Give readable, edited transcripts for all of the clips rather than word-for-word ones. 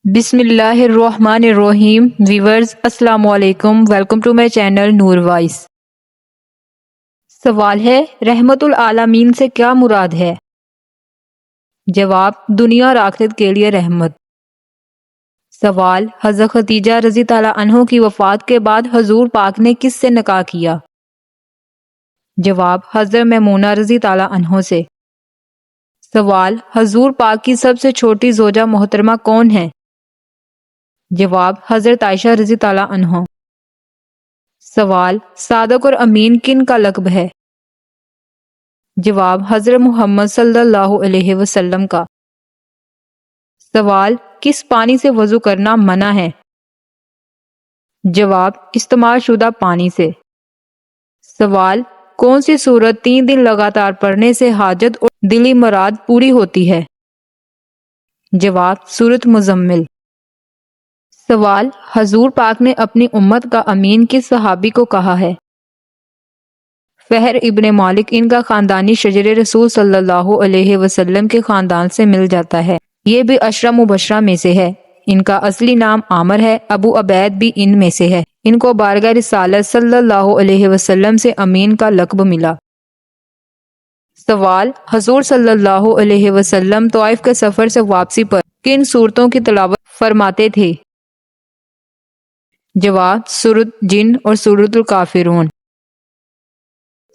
بسم اللہ الرحمن الرحیم ویورز السلام علیکم، welcome to my channel Noor voice. سوال ہے، رحمت العالمین سے کیا مراد ہے؟ جواب، دنیا اور آخرت کے لیے رحمت۔ سوال، حضرت خدیجہ رضی تعالیٰ عنہ کی وفات کے بعد حضور پاک نے کس سے نکاح کیا؟ جواب، حضرت میمونہ رضی تعالیٰ عنہ سے۔ سوال، حضور پاک کی سب سے چھوٹی زوجہ محترمہ کون ہے؟ جواب، حضرت عائشہ رضی تعالیٰ عنہ۔ سوال، صادق اور امین کن کا لقب ہے؟ جواب، حضرت محمد صلی اللہ علیہ وسلم کا۔ سوال، کس پانی سے وضو کرنا منع ہے؟ جواب، استعمال شدہ پانی سے۔ سوال، کون سی سورت 3 دن لگاتار پڑھنے سے حاجت اور دلی مراد پوری ہوتی ہے؟ جواب، سورت مزمل۔ سوال، حضور پاک نے اپنی امت کا امین کس صحابی کو کہا ہے؟ فہر ابن مالک۔ ان کا خاندانی شجر رسول صلی اللہ علیہ وسلم کے خاندان سے مل جاتا ہے۔ یہ بھی عشرہ مبشرہ میں سے ہے۔ ان کا اصلی نام عامر ہے۔ ابو عبید بھی ان میں سے ہے۔ ان کو بارگاہ رسالت صلی اللہ علیہ وسلم سے امین کا لقب ملا۔ سوال، حضور صلی اللہ علیہ وسلم طائف کے سفر سے واپسی پر کن سورتوں کی تلاوت فرماتے تھے؟ جواب، سورۃ جن اور سورۃ الکافرون۔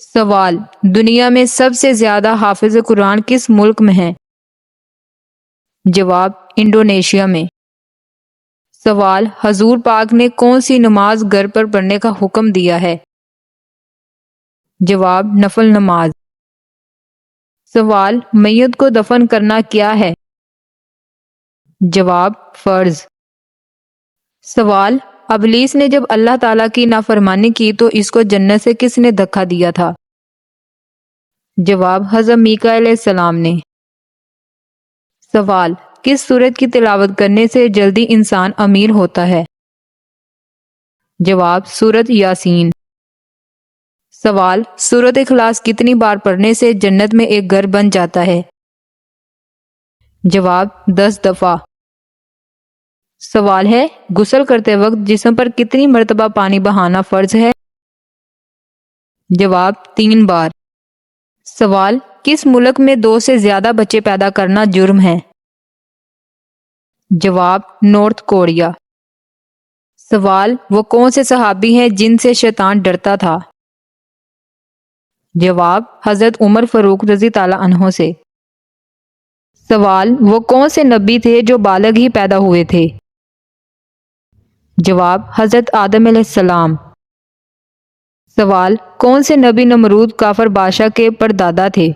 سوال، دنیا میں سب سے زیادہ حافظ قرآن کس ملک میں ہیں؟ جواب، انڈونیشیا میں۔ سوال، حضور پاک نے کون سی نماز گھر پر پڑھنے کا حکم دیا ہے؟ جواب، نفل نماز۔ سوال، میت کو دفن کرنا کیا ہے؟ جواب، فرض۔ سوال، ابلیس نے جب اللہ تعالیٰ کی نافرمانی کی تو اس کو جنت سے کس نے دھکا دیا تھا؟ جواب، حضرت میکائیل علیہ السلام نے۔ سوال، کس سورت کی تلاوت کرنے سے جلدی انسان امیر ہوتا ہے؟ جواب، سورت یاسین۔ سوال، سورت اخلاص کتنی بار پڑھنے سے جنت میں ایک گھر بن جاتا ہے؟ جواب، 10 دفعہ۔ سوال ہے، غسل کرتے وقت جسم پر کتنی مرتبہ پانی بہانا فرض ہے؟ جواب، 3 بار۔ سوال، کس ملک میں 2 سے زیادہ بچے پیدا کرنا جرم ہے؟ جواب، نارتھ کوریا۔ سوال، وہ کون سے صحابی ہیں جن سے شیطان ڈرتا تھا؟ جواب، حضرت عمر فاروق رضی تعالیٰ عنہ سے۔ سوال، وہ کون سے نبی تھے جو بالغ ہی پیدا ہوئے تھے؟ جواب، حضرت آدم علیہ السلام۔ سوال، کون سے نبی نمرود کافر بادشاہ کے پردادا تھے؟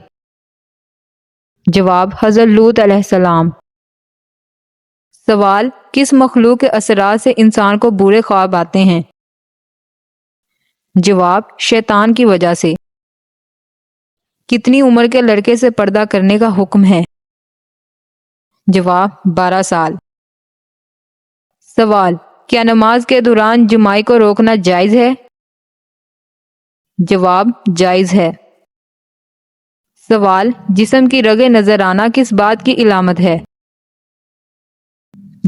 جواب، حضرت لوط علیہ السلام۔ سوال، کس مخلوق کے اثرات سے انسان کو برے خواب آتے ہیں؟ جواب، شیطان کی وجہ سے۔ کتنی عمر کے لڑکے سے پردہ کرنے کا حکم ہے؟ جواب، 12 سال۔ سوال، کیا نماز کے دوران جمائی کو روکنا جائز ہے؟ جواب، جائز ہے۔ سوال، جسم کی رگیں نظر آنا کس بات کی علامت ہے؟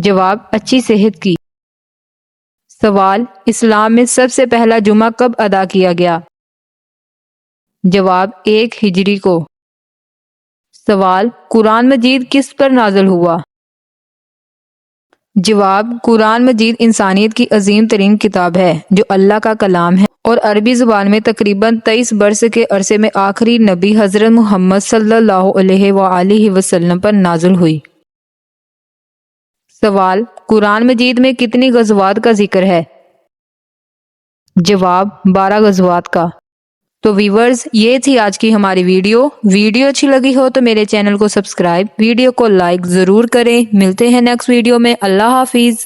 جواب، اچھی صحت کی۔ سوال، اسلام میں سب سے پہلا جمعہ کب ادا کیا گیا؟ جواب، 1 ہجری کو۔ سوال، قرآن مجید کس پر نازل ہوا؟ جواب، قرآن مجید انسانیت کی عظیم ترین کتاب ہے جو اللہ کا کلام ہے اور عربی زبان میں تقریباً 23 برس کے عرصے میں آخری نبی حضرت محمد صلی اللہ علیہ وآلہ وسلم پر نازل ہوئی۔ سوال، قرآن مجید میں کتنی غزوات کا ذکر ہے؟ جواب، 12 غزوات کا۔ تو ویورز، یہ تھی آج کی ہماری ویڈیو اچھی لگی ہو تو میرے چینل کو سبسکرائب، ویڈیو کو لائک ضرور کریں۔ ملتے ہیں نیکسٹ ویڈیو میں۔ اللہ حافظ۔